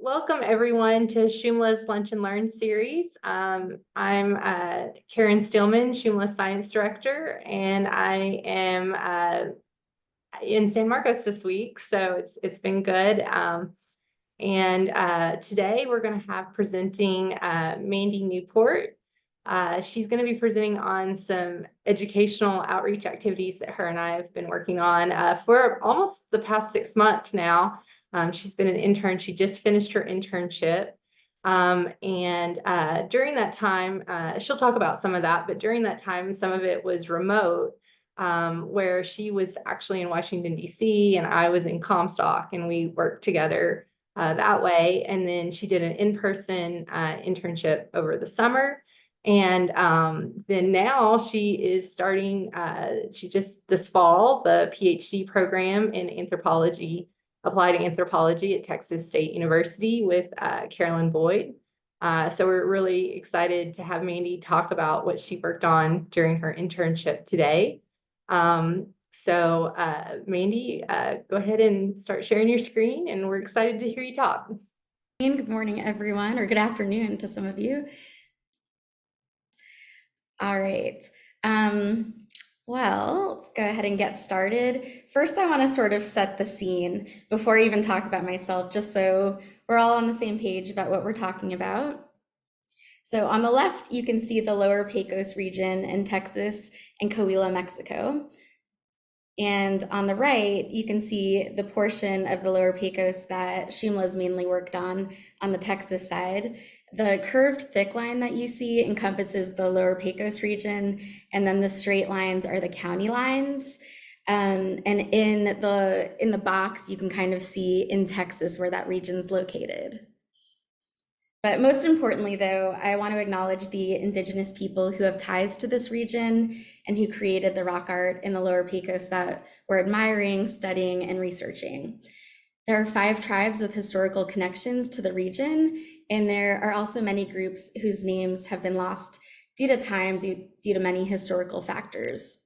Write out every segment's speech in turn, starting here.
Welcome everyone to Shumla's Lunch and Learn series. I'm Karen Steelman, Shumla Science Director, and I am in San Marcos this week, so it's been good. Today we're going to have presenting Mandy Newport. She's going to be presenting on some educational outreach activities that her and I have been working on for almost the past 6 months now. She's been an intern. She just finished her internship. During that time, she'll talk about some of that, but during that time, some of it was remote, where she was actually in Washington, D.C., and I was in Comstock, and we worked together that way. And then she did an in-person internship over the summer. And then now she is starting, she just this fall, the PhD program in anthropology, applied anthropology at Texas State University with Carolyn Boyd. So we're really excited to have Mandy talk about what she worked on during her internship today. Mandy, go ahead and start sharing your screen, and we're excited to hear you talk. Good morning, everyone, or good afternoon to some of you. All right. Well, let's go ahead and get started. First, I want to sort of set the scene before I even talk about myself, just so we're all on the same page about what we're talking about. So on the left, you can see the Lower Pecos region in Texas and Coahuila, Mexico. And on the right, you can see the portion of the Lower Pecos that Shumla's mainly worked on the Texas side. The curved thick line that you see encompasses the Lower Pecos region, and then the straight lines are the county lines. And in the box, you can kind of see in Texas where that region's located. But most importantly, though, I want to acknowledge the indigenous people who have ties to this region and who created the rock art in the Lower Pecos that we're admiring, studying, and researching. There are 5 tribes with historical connections to the region, and there are also many groups whose names have been lost due to time, due to many historical factors.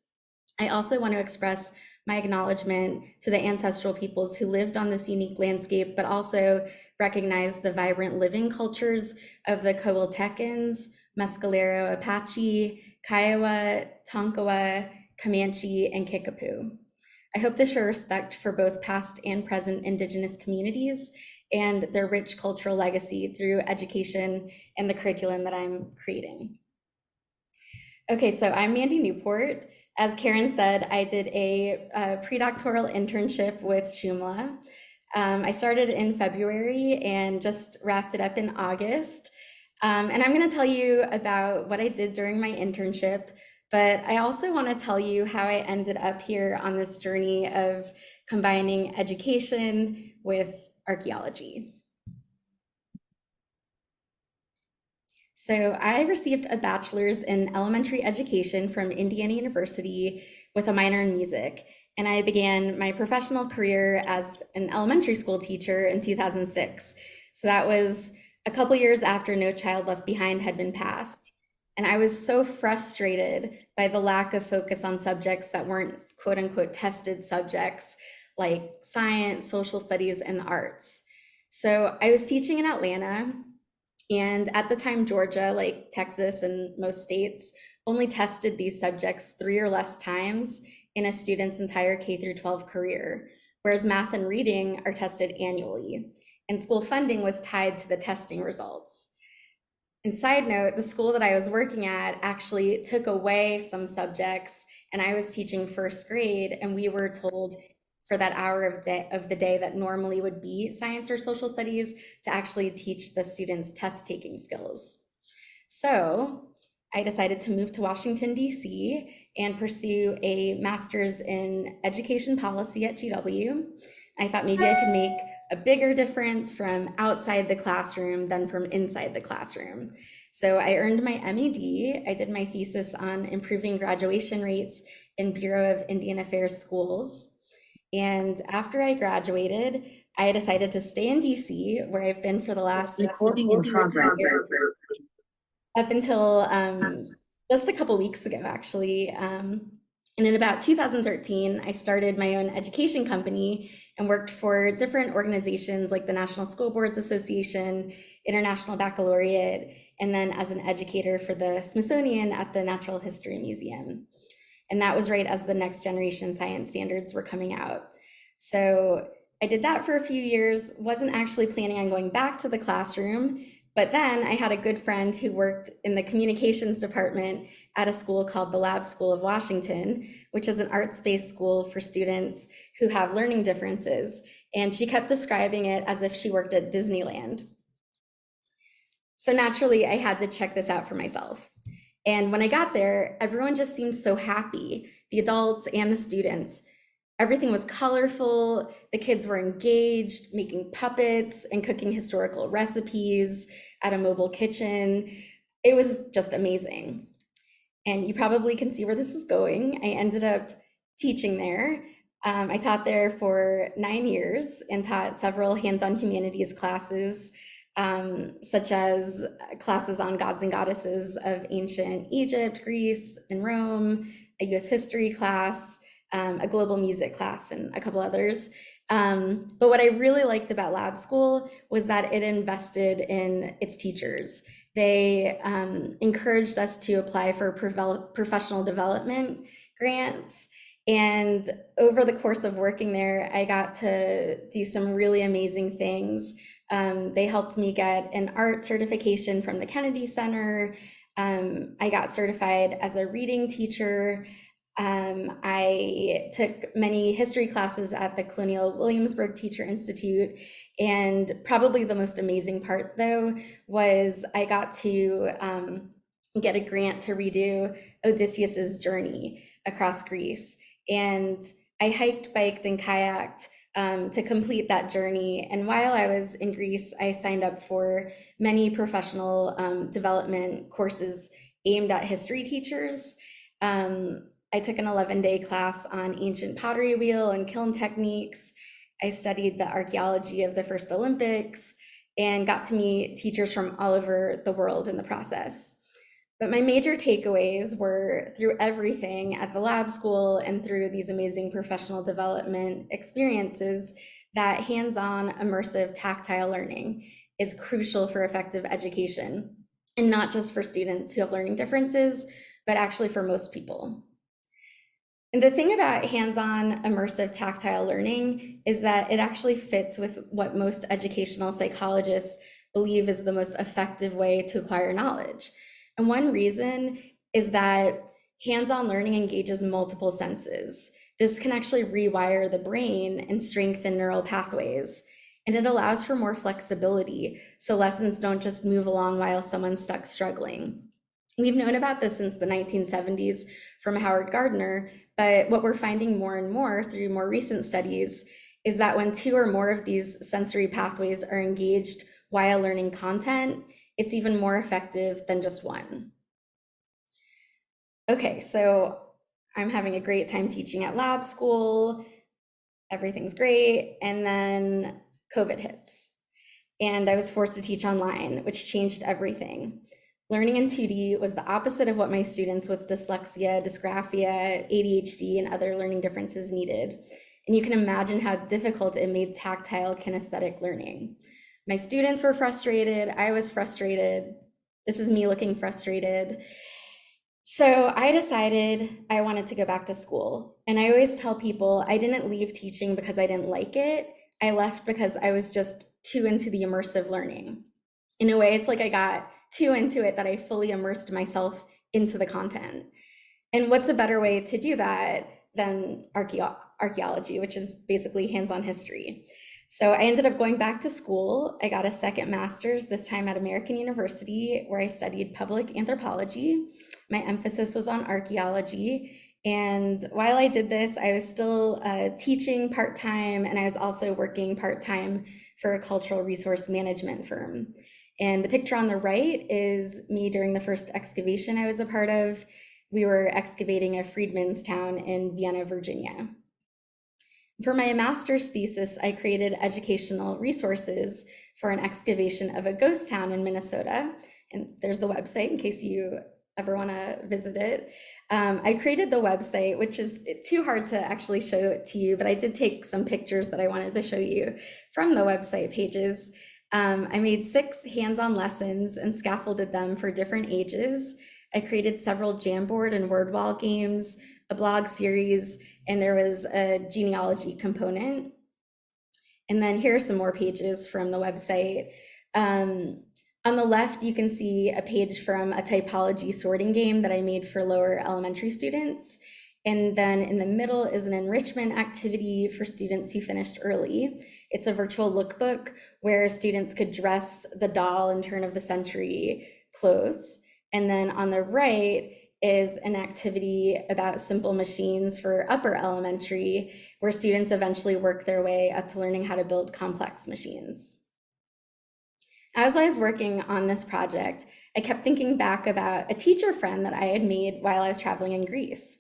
I also want to express my acknowledgement to the ancestral peoples who lived on this unique landscape, but also recognize the vibrant living cultures of the Coahuiltecans, Mescalero Apache, Kiowa, Tonkawa, Comanche, and Kickapoo. I hope to show respect for both past and present Indigenous communities and their rich cultural legacy through education and the curriculum that I'm creating. Okay, so I'm Mandy Newport. As Karen said, I did a pre-doctoral internship with Shumla. I started in February and just wrapped it up in August. And I'm going to tell you about what I did during my internship, but I also want to tell you how I ended up here on this journey of combining education with archaeology. So I received a bachelor's in elementary education from Indiana University with a minor in music, and I began my professional career as an elementary school teacher in 2006. So that was a couple years after No Child Left Behind had been passed. And I was so frustrated by the lack of focus on subjects that weren't quote unquote tested subjects like science, social studies, and the arts. So I was teaching in Atlanta, and at the time, Georgia, like Texas and most states, only tested these subjects 3 or less times in a student's entire K through 12 career, whereas math and reading are tested annually, and school funding was tied to the testing results. And side note, the school that I was working at actually took away some subjects, and I was teaching first grade, and we were told for that hour of the day that normally would be science or social studies to actually teach the students test taking skills. So I decided to move to Washington, D.C. and pursue a master's in education policy at GW. I thought maybe I could make a bigger difference from outside the classroom than from inside the classroom. So I earned my MED. I did my thesis on improving graduation rates in Bureau of Indian Affairs schools. And after I graduated, I decided to stay in DC, where I've been for the last up until just a couple weeks ago, actually. And in about 2013, I started my own education company and worked for different organizations like the National School Boards Association, International Baccalaureate, and then as an educator for the Smithsonian at the Natural History Museum. And that was right as the next generation science standards were coming out. So I did that for a few years, wasn't actually planning on going back to the classroom, but then I had a good friend who worked in the communications department at a school called the Lab School of Washington, which is an arts-based school for students who have learning differences. And she kept describing it as if she worked at Disneyland. So naturally, I had to check this out for myself. And when I got there, everyone just seemed so happy, the adults and the students. Everything was colorful. The kids were engaged, making puppets and cooking historical recipes at a mobile kitchen. It was just amazing. And you probably can see where this is going. I ended up teaching there. I taught there for 9 years and taught several hands-on humanities classes, such as classes on gods and goddesses of ancient Egypt, Greece, and Rome, a US history class, a global music class, and a couple others. But what I really liked about lab school was that it invested in its teachers. They encouraged us to apply for professional development grants. And over the course of working there, I got to do some really amazing things. They helped me get an art certification from the Kennedy Center. I got certified as a reading teacher. I took many history classes at the Colonial Williamsburg Teacher Institute. And probably the most amazing part, though, was I got to get a grant to redo Odysseus's journey across Greece. And I hiked, biked, and kayaked to complete that journey. And while I was in Greece, I signed up for many professional development courses aimed at history teachers. I took an 11-day class on ancient pottery wheel and kiln techniques. I studied the archaeology of the first Olympics and got to meet teachers from all over the world in the process. But my major takeaways were through everything at the lab school and through these amazing professional development experiences that hands-on, immersive, tactile learning is crucial for effective education, and not just for students who have learning differences, but actually for most people. And the thing about hands-on, immersive, tactile learning is that it actually fits with what most educational psychologists believe is the most effective way to acquire knowledge. And one reason is that hands-on learning engages multiple senses. This can actually rewire the brain and strengthen neural pathways. And it allows for more flexibility, so lessons don't just move along while someone's stuck struggling. We've known about this since the 1970s from Howard Gardner, but what we're finding more and more through more recent studies is that when two or more of these sensory pathways are engaged while learning content, it's even more effective than just one. Okay, so I'm having a great time teaching at lab school. Everything's great. And then COVID hits. And I was forced to teach online, which changed everything. Learning in 2D was the opposite of what my students with dyslexia, dysgraphia, ADHD, and other learning differences needed. And you can imagine how difficult it made tactile kinesthetic learning. My students were frustrated. I was frustrated. This is me looking frustrated. So I decided I wanted to go back to school. And I always tell people I didn't leave teaching because I didn't like it. I left because I was just too into the immersive learning. In a way, it's like I got too into it that I fully immersed myself into the content. And what's a better way to do that than archaeology, which is basically hands-on history. So I ended up going back to school. I got a second master's, this time at American University, where I studied public anthropology. My emphasis was on archaeology. And while I did this, I was still teaching part-time, and I was also working part-time for a cultural resource management firm. And the picture on the right is me during the first excavation I was a part of. We were excavating a freedmen's town in Vienna, Virginia. For my master's thesis, I created educational resources for an excavation of a ghost town in Minnesota. And there's the website in case you ever want to visit it. I created the website, which is too hard to actually show it to you, but I did take some pictures that I wanted to show you from the website pages. I made 6 hands-on lessons and scaffolded them for different ages. I created several Jamboard and word wall games, a blog series, and there was a genealogy component. And then here are some more pages from the website. On the left, you can see a page from a typology sorting game that I made for lower elementary students. And then in the middle is an enrichment activity for students who finished early. It's a virtual lookbook where students could dress the doll and turn of the century clothes. And then on the right is an activity about simple machines for upper elementary, where students eventually work their way up to learning how to build complex machines. As I was working on this project, I kept thinking back about a teacher friend that I had made while I was traveling in Greece.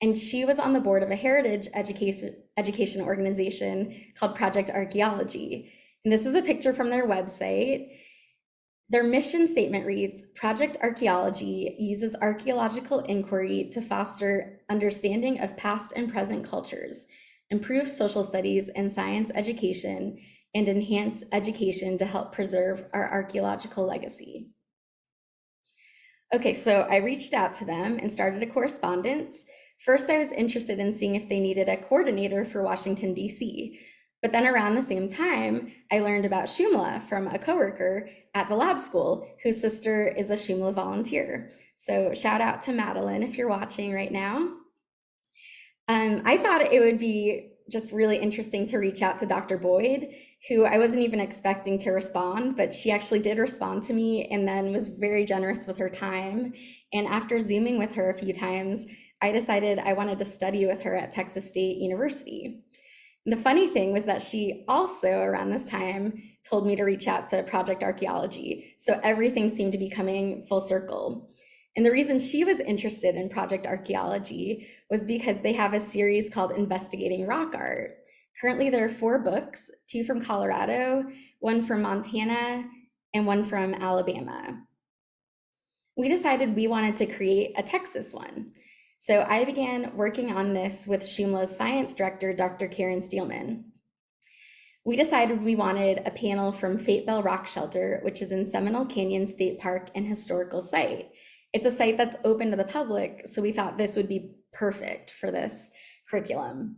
And she was on the board of a heritage education organization called Project Archaeology. And this is a picture from their website. Their mission statement reads, Project Archaeology uses archaeological inquiry to foster understanding of past and present cultures, improve social studies and science education, and enhance education to help preserve our archaeological legacy. Okay, so I reached out to them and started a correspondence. First, I was interested in seeing if they needed a coordinator for Washington, D.C., but then around the same time, I learned about Shumla from a coworker at the lab school whose sister is a Shumla volunteer. So shout out to Madeline if you're watching right now. I thought it would be just really interesting to reach out to Dr. Boyd, who I wasn't even expecting to respond, but she actually did respond to me and then was very generous with her time. And after Zooming with her a few times, I decided I wanted to study with her at Texas State University. The funny thing was that she also, around this time, told me to reach out to Project Archaeology. So everything seemed to be coming full circle. And the reason she was interested in Project Archaeology was because they have a series called Investigating Rock Art. Currently, there are 4 books, 2 from Colorado, 1 from Montana, and 1 from Alabama. We decided we wanted to create a Texas one. So I began working on this with Shumla's science director, Dr. Karen Steelman. We decided we wanted a panel from Fate Bell Rock Shelter, which is in Seminole Canyon State Park and Historical Site. It's a site that's open to the public, so we thought this would be perfect for this curriculum.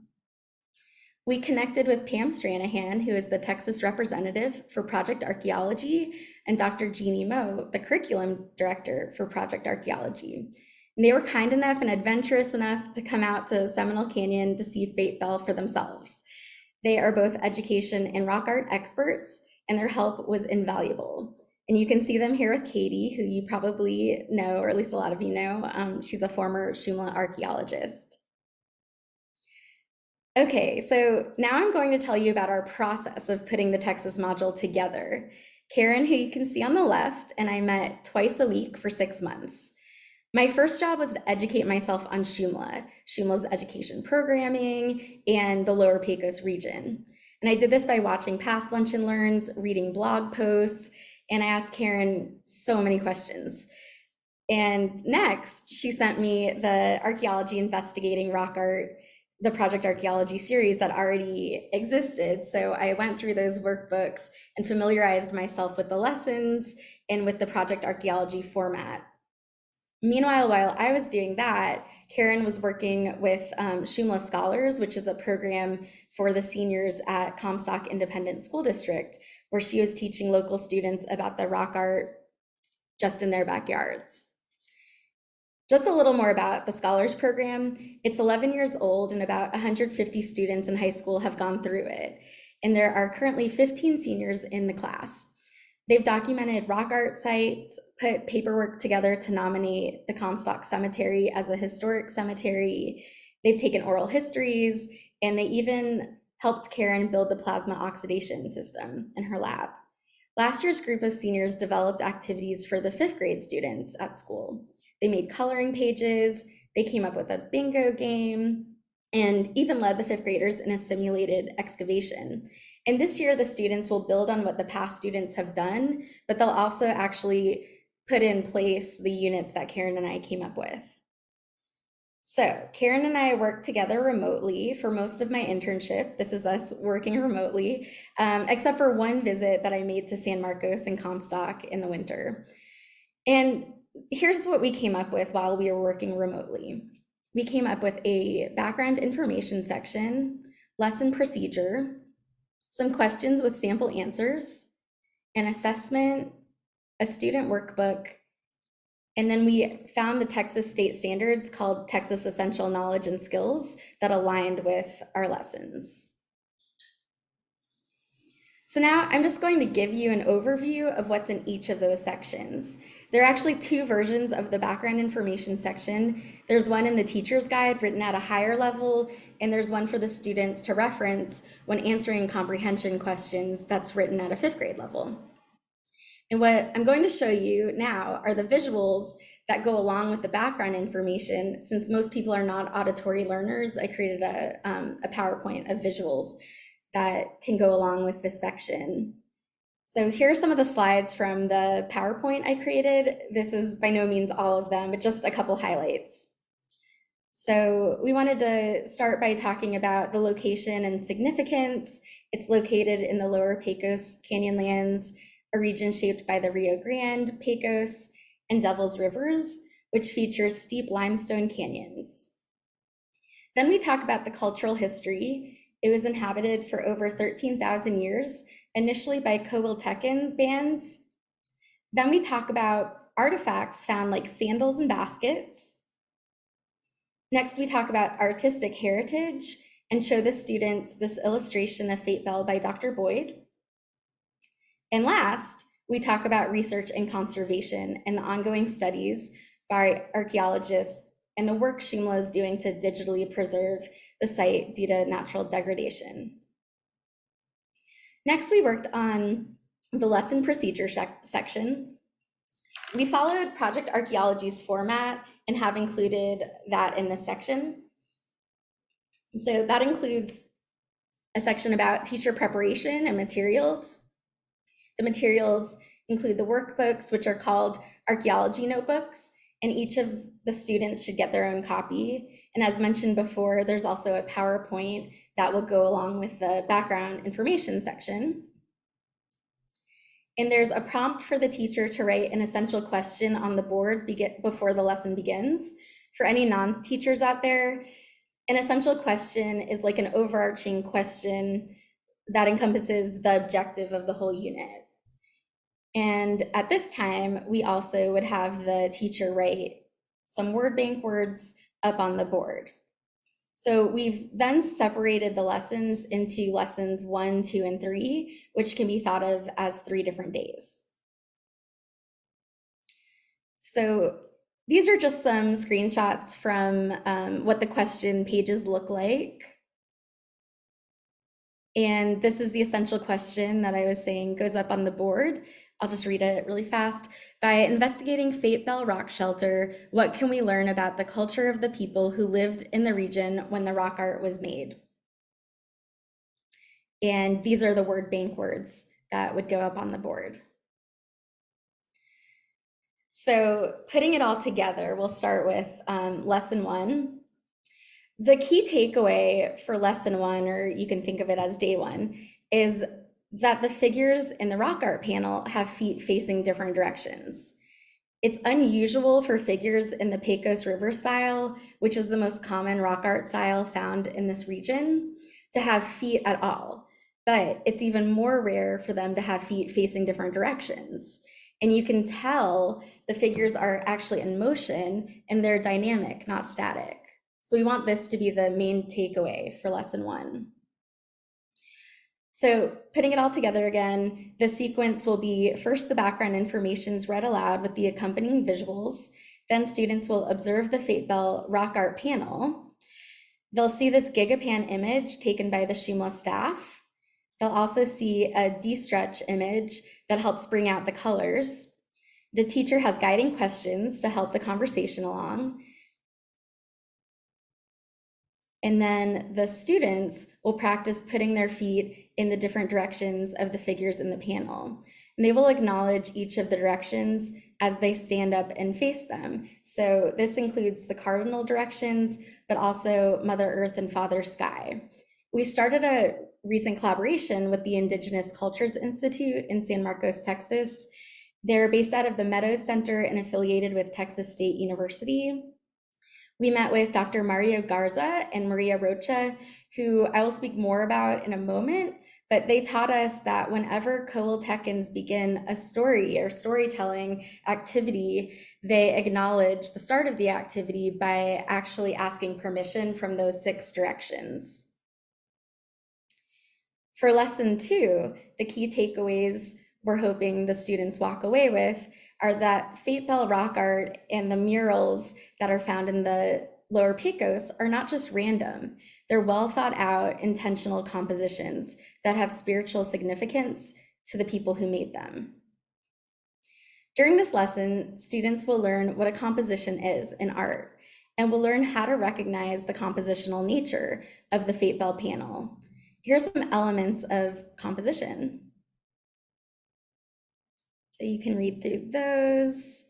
We connected with Pam Stranahan, who is the Texas representative for Project Archaeology, and Dr. Jeannie Moe, the curriculum director for Project Archaeology. And they were kind enough and adventurous enough to come out to Seminole Canyon to see Fate Bell for themselves. They are both education and rock art experts, and their help was invaluable. And you can see them here with Katie, who you probably know, or at least a lot of you know. She's a former Shumla archaeologist. Okay, so now I'm going to tell you about our process of putting the Texas module together. Karen, who you can see on the left, and I met twice a week for 6 months. My first job was to educate myself on Shumla's education programming, and the Lower Pecos region. And I did this by watching past lunch and learns, reading blog posts, and I asked Karen so many questions. And next, she sent me the Archaeology Investigating Rock Art, the Project Archaeology series that already existed. So I went through those workbooks and familiarized myself with the lessons and with the Project Archaeology format. Meanwhile, while I was doing that, Karen was working with Shumla Scholars, which is a program for the seniors at Comstock Independent School District, where she was teaching local students about the rock art just in their backyards. Just a little more about the Scholars Program. It's 11 years old and about 150 students in high school have gone through it. And there are currently 15 seniors in the class. They've documented rock art sites, put paperwork together to nominate the Comstock Cemetery as a historic cemetery. They've taken oral histories, and they even helped Karen build the plasma oxidation system in her lab. Last year's group of seniors developed activities for the 5th grade students at school. They made coloring pages, they came up with a bingo game, and even led the 5th graders in a simulated excavation. And this year, the students will build on what the past students have done, but they'll also actually put in place the units that Karen and I came up with. So Karen and I worked together remotely for most of my internship. This is us working remotely, except for one visit that I made to San Marcos and Comstock in the winter. And here's what we came up with while we were working remotely. We came up with a background information section, lesson procedure, some questions with sample answers, an assessment, a student workbook, and then we found the Texas state standards called Texas Essential Knowledge and Skills that aligned with our lessons. So now I'm just going to give you an overview of what's in each of those sections. There are actually two versions of the background information section. There's one in the teacher's guide written at a higher level, and there's one for the students to reference when answering comprehension questions that's written at a 5th grade level. And what I'm going to show you now are the visuals that go along with the background information. Since most people are not auditory learners, I created a PowerPoint of visuals that can go along with this section. So here are some of the slides from the PowerPoint I created. This is by no means all of them, but just a couple highlights. So we wanted to start by talking about the location and significance. It's located in the lower Pecos Canyonlands, a region shaped by the Rio Grande, Pecos, and Devil's Rivers, which features steep limestone canyons. Then we talk about the cultural history. It was inhabited for over 13,000 years, initially by Coatlicue bands. Then we talk about artifacts found like sandals and baskets. Next, we talk about artistic heritage and show the students this illustration of Fate Bell by Dr. Boyd. And last, we talk about research and conservation and the ongoing studies by archaeologists and the work Shumla is doing to digitally preserve the site due to natural degradation. Next, we worked on the lesson procedure section. We followed Project Archaeology's format and have included that in this section. So that includes a section about teacher preparation and materials. The materials include the workbooks, which are called archaeology notebooks, and each of the students should get their own copy. And as mentioned before, there's also a PowerPoint that will go along with the background information section. And there's a prompt for the teacher to write an essential question on the board before the lesson begins. For any non-teachers out there, an essential question is like an overarching question that encompasses the objective of the whole unit. And at this time, we also would have the teacher write some word bank words up on the board. So we've then separated the lessons into lessons 1, 2, and 3, which can be thought of as 3 different days. So these are just some screenshots from what the question pages look like. And this is the essential question that I was saying goes up on the board. I'll just read it really fast. By investigating Fate Bell Rock Shelter, what can we learn about the culture of the people who lived in the region when the rock art was made? And these are the word bank words that would go up on the board. So putting it all together, we'll start with lesson 1. The key takeaway for lesson 1, or you can think of it as day 1, is that the figures in the rock art panel have feet facing different directions. It's unusual for figures in the Pecos River style, which is the most common rock art style found in this region, to have feet at all. But it's even more rare for them to have feet facing different directions. And you can tell the figures are actually in motion and they're dynamic, not static. So we want this to be the main takeaway for lesson 1. So putting it all together again, the sequence will be first the background information is read aloud with the accompanying visuals. Then students will observe the Fate Bell rock art panel. They'll see this gigapan image taken by the Shumla staff. They'll also see a de-stretch image that helps bring out the colors. The teacher has guiding questions to help the conversation along. And then the students will practice putting their feet in the different directions of the figures in the panel. and they will acknowledge each of the directions as they stand up and face them. So this includes the cardinal directions, but also Mother Earth and Father Sky. We started a recent collaboration with the Indigenous Cultures Institute in San Marcos, Texas. They're based out of the Meadows Center and affiliated with Texas State University. We met with Dr. Mario Garza and Maria Rocha, who I will speak more about in a moment, but they taught us that whenever Coatlicans begin a story or storytelling activity, they acknowledge the start of the activity by actually asking permission from those 6 directions. For lesson 2, the key takeaways we're hoping the students walk away with are that Fate Bell rock art and the murals that are found in the Lower Pecos are not just random. They're well thought out, intentional compositions that have spiritual significance to the people who made them. During this lesson, students will learn what a composition is in art, and will learn how to recognize the compositional nature of the Fate Bell panel. Here's some elements of composition. So you can read through those.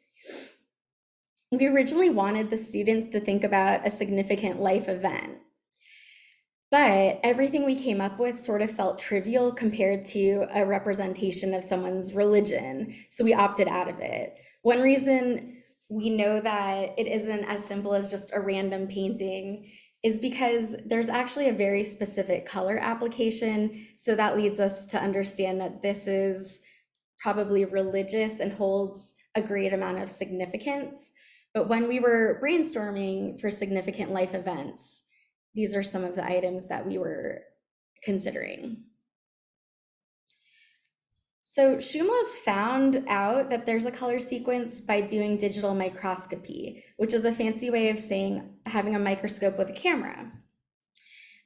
We originally wanted the students to think about a significant life event, but everything we came up with sort of felt trivial compared to a representation of someone's religion, so we opted out of it. One reason we know that it isn't as simple as just a random painting is because there's actually a very specific color application, so that leads us to understand that this is probably religious and holds a great amount of significance. But when we were brainstorming for significant life events, these are some of the items that we were considering. So Shumla's found out that there's a color sequence by doing digital microscopy, which is a fancy way of saying having a microscope with a camera.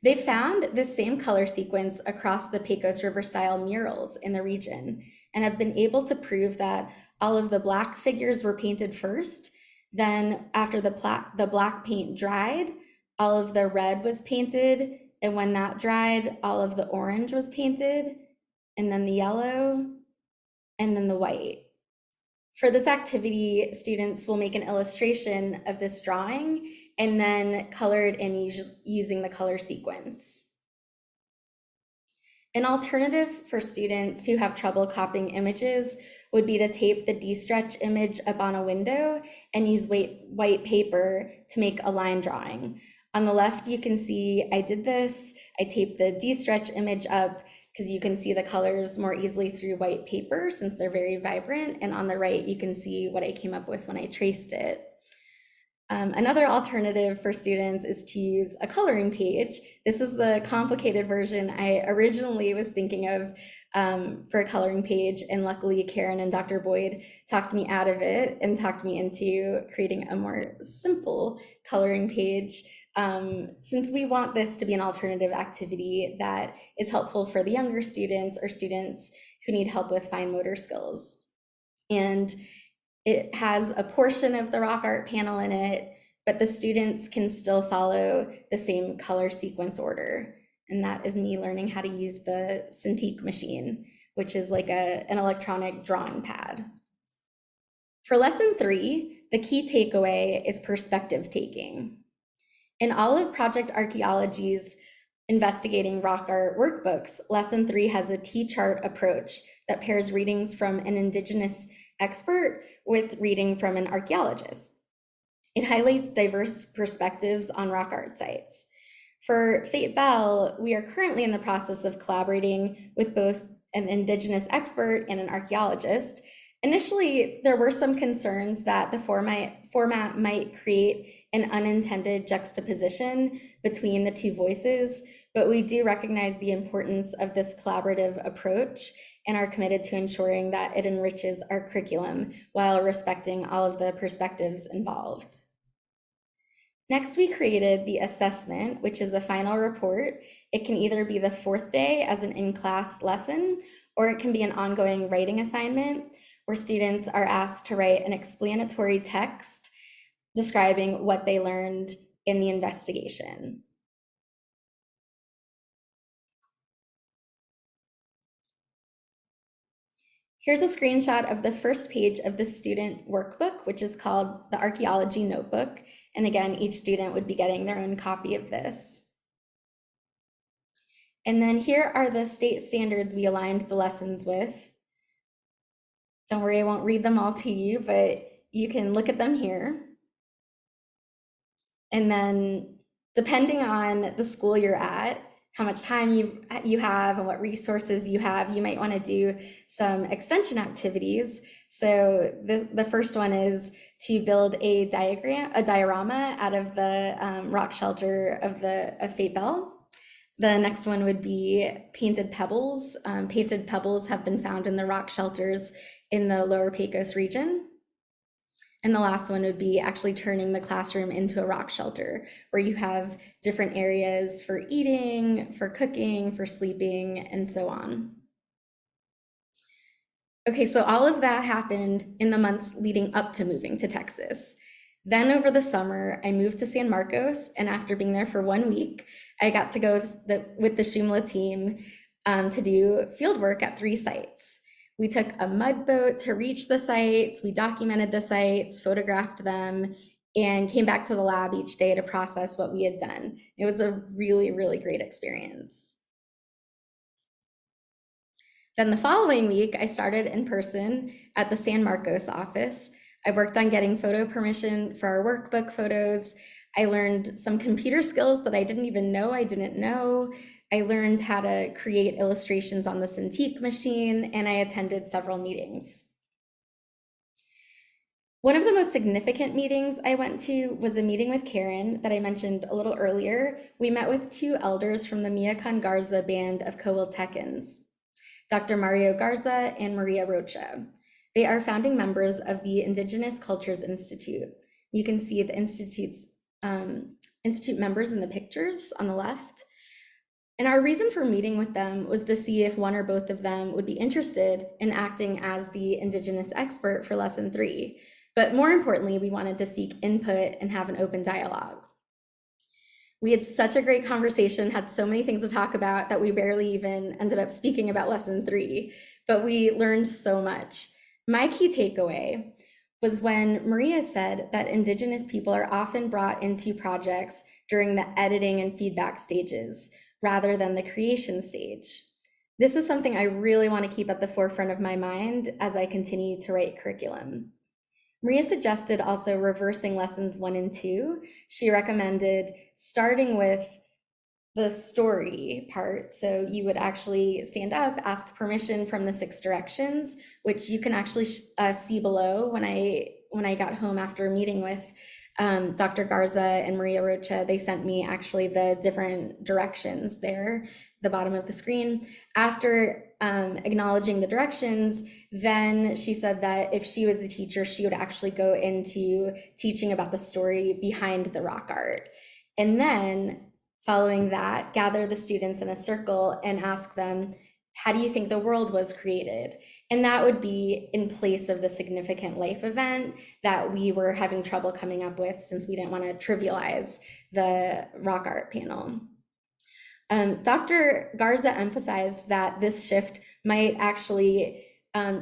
They found this same color sequence across the Pecos River style murals in the region, and have been able to prove that all of the black figures were painted first. Then after the black paint dried, all of the red was painted. And when that dried, all of the orange was painted, and then the yellow, and then the white. For this activity, students will make an illustration of this drawing and then color it in using the color sequence. An alternative for students who have trouble copying images would be to tape the de-stretch image up on a window and use white paper to make a line drawing. On the left, you can see I did this. I taped the de-stretch image up because you can see the colors more easily through white paper since they're very vibrant. And on the right, you can see what I came up with when I traced it. Another alternative for students is to use a coloring page. This is the complicated version I originally was thinking of for a coloring page, and luckily Karen and Dr. Boyd talked me out of it and talked me into creating a more simple coloring page, since we want this to be an alternative activity that is helpful for the younger students or students who need help with fine motor skills. And it has a portion of the rock art panel in it, but the students can still follow the same color sequence order. And that is me learning how to use the Cintiq machine, which is like an electronic drawing pad. For lesson 3, the key takeaway is perspective taking. In all of Project Archaeology's investigating rock art workbooks, lesson 3 has a T-chart approach that pairs readings from an Indigenous expert with reading from an archaeologist. It highlights diverse perspectives on rock art sites. For Fate Bell, we are currently in the process of collaborating with both an Indigenous expert and an archaeologist. Initially, there were some concerns that the format might create an unintended juxtaposition between the two voices, but we do recognize the importance of this collaborative approach and are committed to ensuring that it enriches our curriculum while respecting all of the perspectives involved. Next, we created the assessment, which is a final report. It can either be the 4th day as an in-class lesson, or it can be an ongoing writing assignment where students are asked to write an explanatory text describing what they learned in the investigation. Here's a screenshot of the first page of the student workbook, which is called the Archaeology Notebook. And again, each student would be getting their own copy of this. And then here are the state standards we aligned the lessons with. Don't worry, I won't read them all to you, but you can look at them here. And then depending on the school you're at, how much time you have and what resources you have, you might want to do some extension activities. So the first one is to build a diorama out of the rock shelter of Fate Bell. The next one would be painted pebbles. Painted pebbles have been found in the rock shelters in the Lower Pecos region. And the last one would be actually turning the classroom into a rock shelter where you have different areas for eating, for cooking, for sleeping, and so on. Okay, so all of that happened in the months leading up to moving to Texas. Then over the summer, I moved to San Marcos, and after being there for 1 week, I got to go with the Shumla team to do field work at 3 sites. We took a mud boat to reach the sites, we documented the sites, photographed them, and came back to the lab each day to process what we had done. It was a really, really great experience. Then the following week, I started in person at the San Marcos office. I worked on getting photo permission for our workbook photos. I learned some computer skills that I didn't even know I didn't know. I learned how to create illustrations on the Cintiq machine, and I attended several meetings. One of the most significant meetings I went to was a meeting with Karen that I mentioned a little earlier. We met with 2 elders from the Miacan Garza band of Coahuiltecans, Dr. Mario Garza and Maria Rocha. They are founding members of the Indigenous Cultures Institute. You can see the Institute's Institute members in the pictures on the left. And our reason for meeting with them was to see if one or both of them would be interested in acting as the Indigenous expert for lesson 3. But more importantly, we wanted to seek input and have an open dialogue. We had such a great conversation, had so many things to talk about that we barely even ended up speaking about lesson 3, but we learned so much. My key takeaway was when Maria said that Indigenous people are often brought into projects during the editing and feedback stages, rather than the creation stage. This is something I really want to keep at the forefront of my mind as I continue to write curriculum. Maria suggested also reversing lessons 1 and 2. She recommended starting with the story part. So you would actually stand up, ask permission from the 6 directions, which you can actually see below. When I got home after meeting with Dr. Garza and Maria Rocha, they sent me actually the different directions there, the bottom of the screen. After acknowledging the directions, then she said that if she was the teacher, she would actually go into teaching about the story behind the rock art. And then following that, gather the students in a circle and ask them, how do you think the world was created? And that would be in place of the significant life event that we were having trouble coming up with, since we didn't want to trivialize the rock art panel. Dr. Garza emphasized that this shift might actually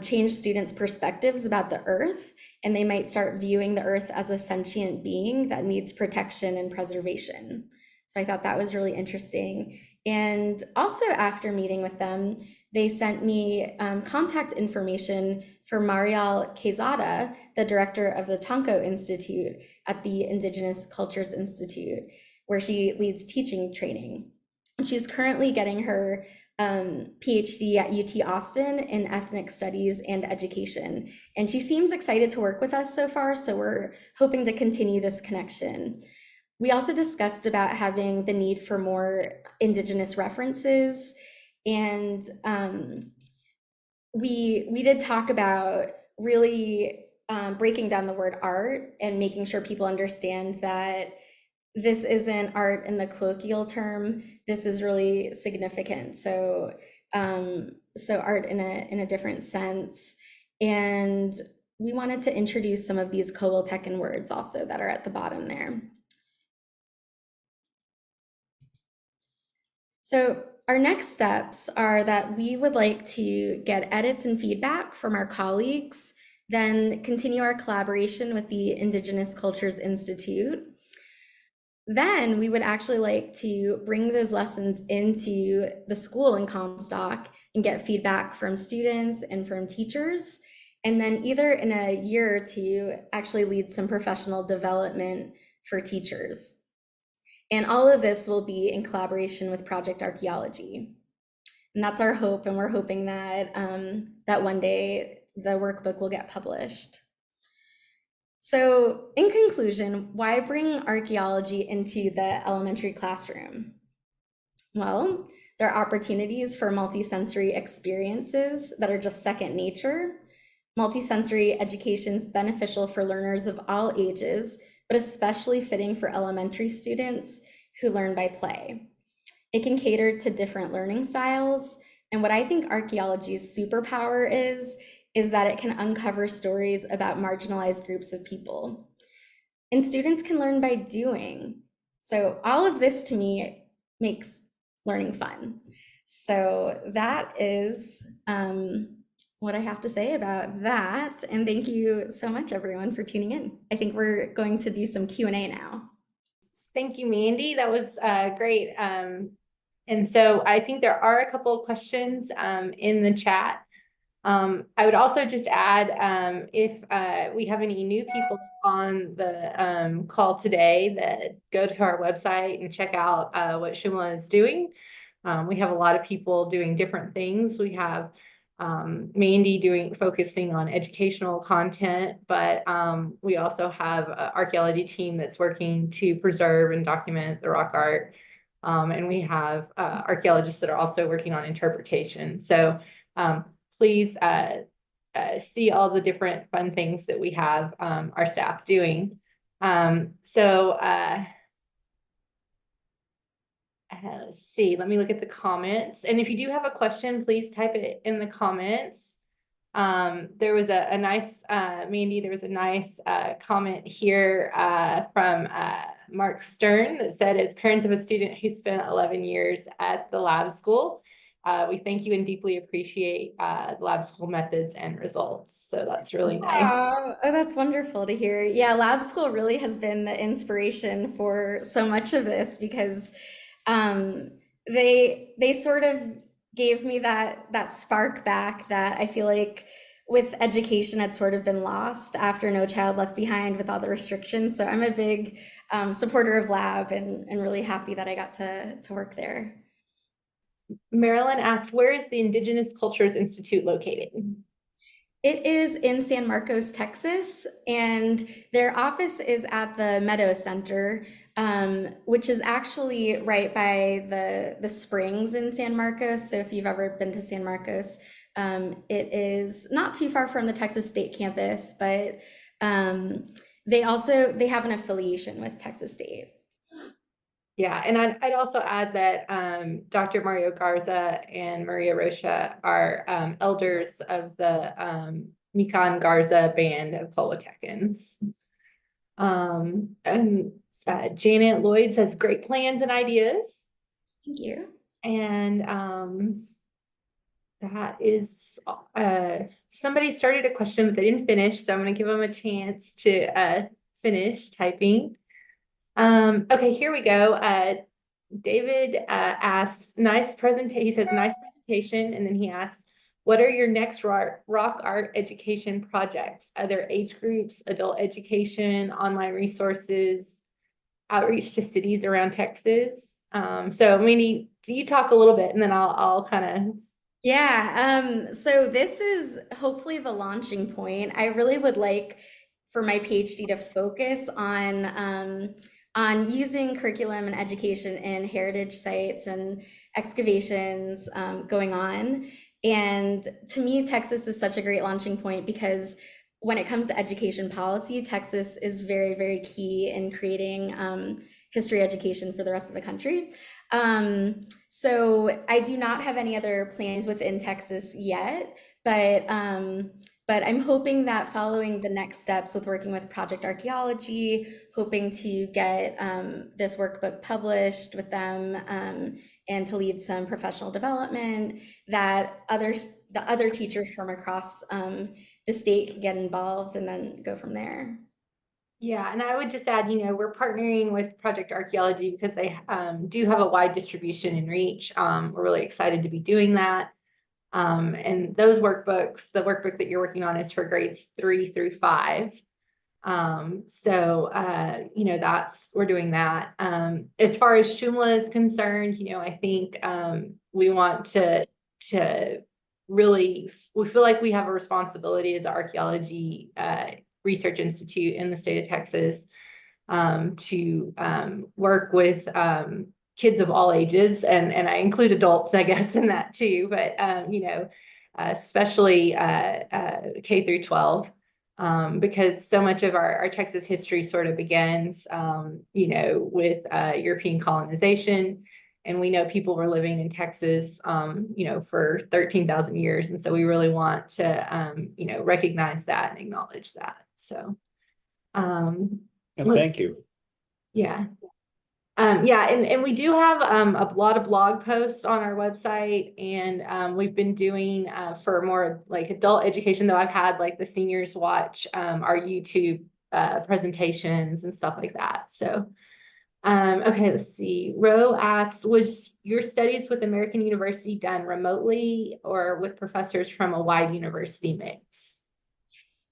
change students' perspectives about the earth, and they might start viewing the earth as a sentient being that needs protection and preservation. So I thought that was really interesting. And also after meeting with them, they sent me contact information for Mariel Quezada, the director of the Tonko Institute at the Indigenous Cultures Institute, where she leads teaching training. And she's currently getting her PhD at UT Austin in ethnic studies and education. And she seems excited to work with us so far, so we're hoping to continue this connection. We also discussed about having the need for more Indigenous references, and we did talk about really breaking down the word art and making sure people understand that this isn't art in the colloquial term. This is really significant. So art in a different sense. And we wanted to introduce some of these Coahuiltecan words also that are at the bottom there. So our next steps are that we would like to get edits and feedback from our colleagues, then continue our collaboration with the Indigenous Cultures Institute. Then we would actually like to bring those lessons into the school in Comstock and get feedback from students and from teachers. And then either in a year or two, actually lead some professional development for teachers. And all of this will be in collaboration with Project Archaeology. And that's our hope, and we're hoping that that one day the workbook will get published. So, in conclusion, why bring archaeology into the elementary classroom? Well, there are opportunities for multisensory experiences that are just second nature. Multisensory education is beneficial for learners of all ages, but especially fitting for elementary students who learn by play. It can cater to different learning styles. And what I think archaeology's superpower is that it can uncover stories about marginalized groups of people. And students can learn by doing. So all of this to me makes learning fun. So that is what I have to say about that. And thank you so much, everyone, for tuning in. I think we're going to do some Q&A now. Thank you, Mandy. That was great. And so I think there are a couple of questions in the chat. I would also just add, if we have any new people on the call today, that go to our website and check out what Shumla is doing. We have a lot of people doing different things. We have Mandy focusing on educational content, but we also have an archaeology team that's working to preserve and document the rock art. And we have archaeologists that are also working on interpretation. So please see all the different fun things that we have our staff doing. Let's see, let me look at the comments. And if you do have a question, please type it in the comments. There was a nice, Mandy, there was a nice comment here from Mark Stern that said, as parents of a student who spent 11 years at the lab school, we thank you and deeply appreciate the lab school methods and results. So that's really nice. Oh, that's wonderful to hear. Yeah, lab school really has been the inspiration for so much of this because they sort of gave me that spark back that I feel like with education had sort of been lost after No Child Left Behind with all the restrictions. So I'm a big supporter of lab and really happy that I got to work there. Marilyn asked, where is the Indigenous Cultures Institute located? It is in San Marcos, Texas, and their office is at the Meadow Center, which is actually right by the springs in San Marcos. So if you've ever been to San Marcos, it is not too far from the Texas State campus, but they have an affiliation with Texas State. Yeah, and I'd also add that Dr. Mario Garza and Maria Rocha are elders of the Mikan Garza band of Colwatecans. And Janet Lloyd says, great plans and ideas. Thank you. And that is, somebody started a question, but they didn't finish. So I'm going to give them a chance to finish typing. Okay, here we go. David asks, nice presentation. He says, nice presentation. And then he asks, what are your next rock art education projects? Other age groups, adult education, online resources, outreach to cities around Texas? So Mandy, do you talk a little bit and then I'll kind of. Yeah, so this is hopefully the launching point. I really would like for my PhD to focus on using curriculum and education in heritage sites and excavations going on. And to me, Texas is such a great launching point because when it comes to education policy, Texas is very, very key in creating history education for the rest of the country. So I do not have any other plans within Texas yet, but I'm hoping that following the next steps with working with Project Archaeology, hoping to get this workbook published with them and to lead some professional development that the other teachers from across the state can get involved and then go from there. Yeah, and I would just add, we're partnering with Project Archaeology because they do have a wide distribution and reach. We're really excited to be doing that. And those workbooks, the workbook that you're working on is for grades 3 through 5. We're doing that. As far as Shumla is concerned, I think we want to really, we feel like we have a responsibility as an archaeology research institute in the state of Texas to work with kids of all ages, and I include adults, I guess, in that too, but especially K through 12. Because so much of our Texas history sort of begins, with European colonization. And we know people were living in Texas, for 13,000 years. And so we really want to, recognize that and acknowledge that. So, Thank you. yeah. And we do have a lot of blog posts on our website, and we've been doing for more like adult education, though I've had like the seniors watch our YouTube presentations and stuff like that. So, okay, let's see. Ro asks, was your studies with American University done remotely or with professors from a wide university mix?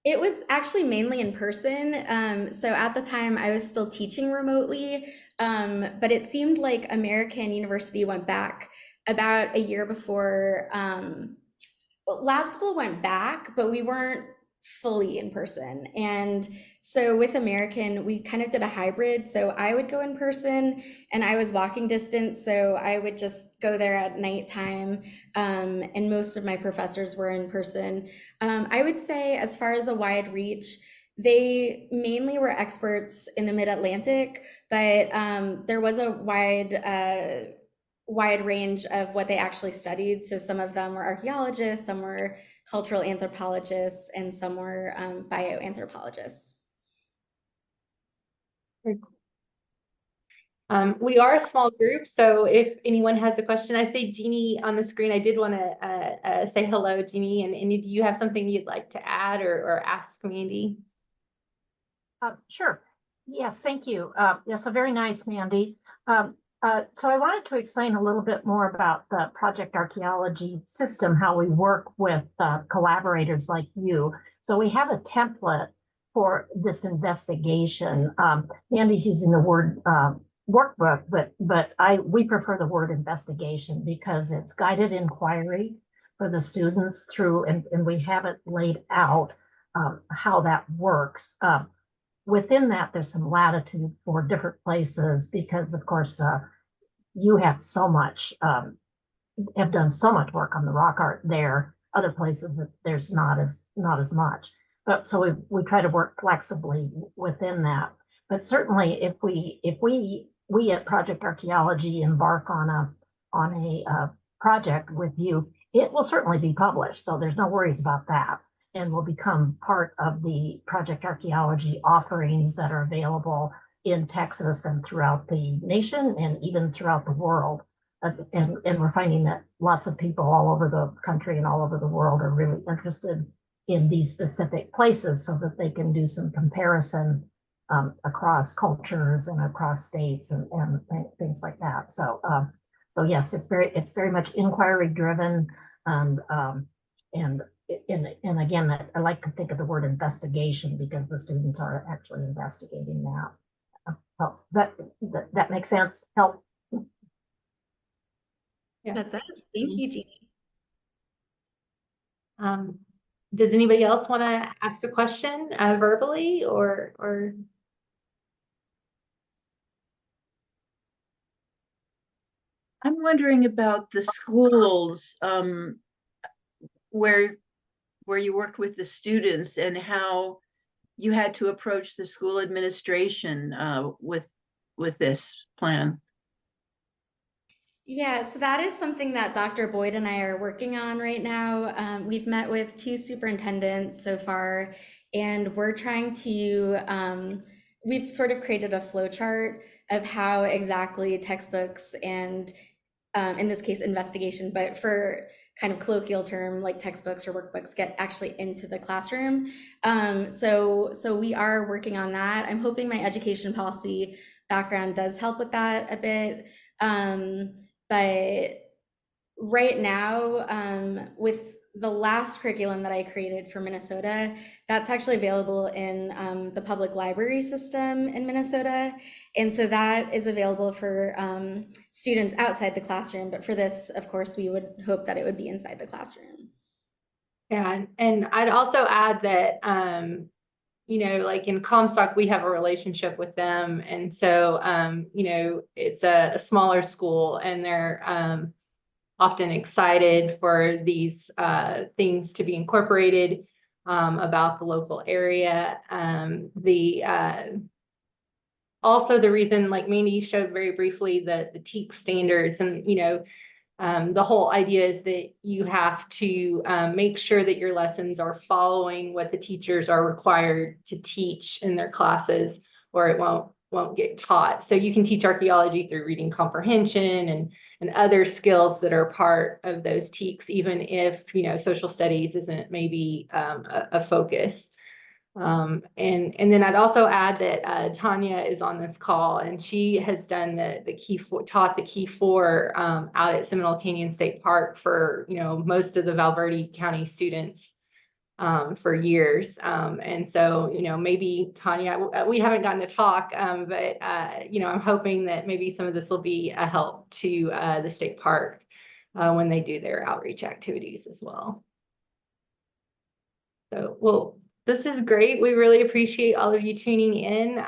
It was actually mainly in person. So at the time, I was still teaching remotely, but it seemed like American University went back about a year before. Well, lab school went back, but we weren't fully in person. And so with American, we kind of did a hybrid. So I would go in person and I was walking distance. So I would just go there at nighttime. And most of my professors were in person. I would say, as far as a wide reach, they mainly were experts in the Mid-Atlantic, but there was a wide range of what they actually studied. So some of them were archaeologists, some were cultural anthropologists, and some were bioanthropologists. We are a small group, so if anyone has a question, I see Jeannie on the screen. I did want to say hello, Jeannie, and do you have something you'd like to add or ask Mandy? Sure. Yes, thank you. Yes, so very nice, Mandy. So I wanted to explain a little bit more about the Project Archaeology system, how we work with collaborators like you. So we have a template for this investigation. Mandy's using the word workbook, but we prefer the word investigation because it's guided inquiry for the students through, and we have it laid out how that works. Within that, there's some latitude for different places because, of course, you have so much, have done so much work on the rock art there. Other places that there's not as much. But so we try to work flexibly within that. But certainly, if we at Project Archaeology embark on a project with you, it will certainly be published. So there's no worries about that, and will become part of the Project Archaeology offerings that are available in Texas and throughout the nation and even throughout the world. And we're finding that lots of people all over the country and all over the world are really interested in these specific places so that they can do some comparison across cultures and across states and things like that. So yes, it's very much inquiry driven, and again, I like to think of the word investigation because the students are actually investigating that. So that makes sense. Help. Yeah. That does. Thank you, Jeannie. Does anybody else want to ask a question verbally or? I'm wondering about the schools where you worked with the students and how you had to approach the school administration with this plan. Yeah, so that is something that Dr. Boyd and I are working on right now. We've met with 2 superintendents so far, and we're trying to, we've sort of created a flow chart of how exactly textbooks and in this case, investigation, but for kind of colloquial term like textbooks or workbooks get actually into the classroom. So we are working on that. I'm hoping my education policy background does help with that a bit. But right now, with the last curriculum that I created for Minnesota, that's actually available in the public library system in Minnesota. And so that is available for students outside the classroom. But for this, of course, we would hope that it would be inside the classroom. Yeah, and I'd also add that, you know, like in Comstock, we have a relationship with them. And so, you know, it's a smaller school, and they're often excited for these things to be incorporated about the local area. Also the reason, like Mandy showed very briefly, the TEAC standards, and, you know, the whole idea is that you have to make sure that your lessons are following what the teachers are required to teach in their classes, or it won't get taught. So you can teach archaeology through reading comprehension and other skills that are part of those TEACs, even if, you know, social studies isn't maybe a focus. And then I'd also add that Tanya is on this call, and she has done taught the Key Four out at Seminole Canyon State Park for, you know, most of the Val Verde County students for years. And so, you know, maybe Tanya, we haven't gotten to talk, but you know, I'm hoping that maybe some of this will be a help to the state park when they do their outreach activities as well. So, well, this is great. We really appreciate all of you tuning in.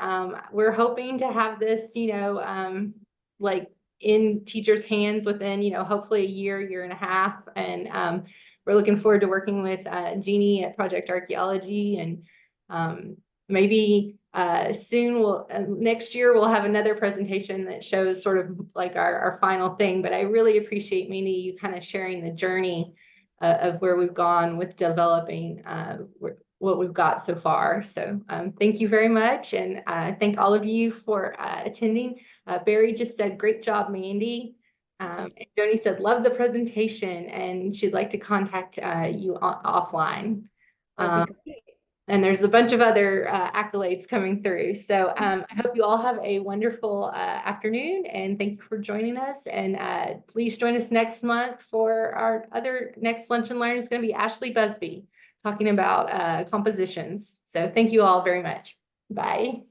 We're hoping to have this, you know, like in teachers' hands within, you know, hopefully a year and a half. And we're looking forward to working with Jeannie at Project Archaeology, and maybe soon next year we'll have another presentation that shows sort of like our final thing. But I really appreciate, Mandy, you kind of sharing the journey of where we've gone with developing what we've got so far. So thank you very much. And thank all of you for attending. Barry just said, great job, Mandy. And Joni said, love the presentation, and she'd like to contact you offline. And there's a bunch of other accolades coming through. So I hope you all have a wonderful afternoon, and thank you for joining us. And please join us next month for our other next Lunch and Learn. Is going to be Ashley Busby talking about compositions. So thank you all very much. Bye.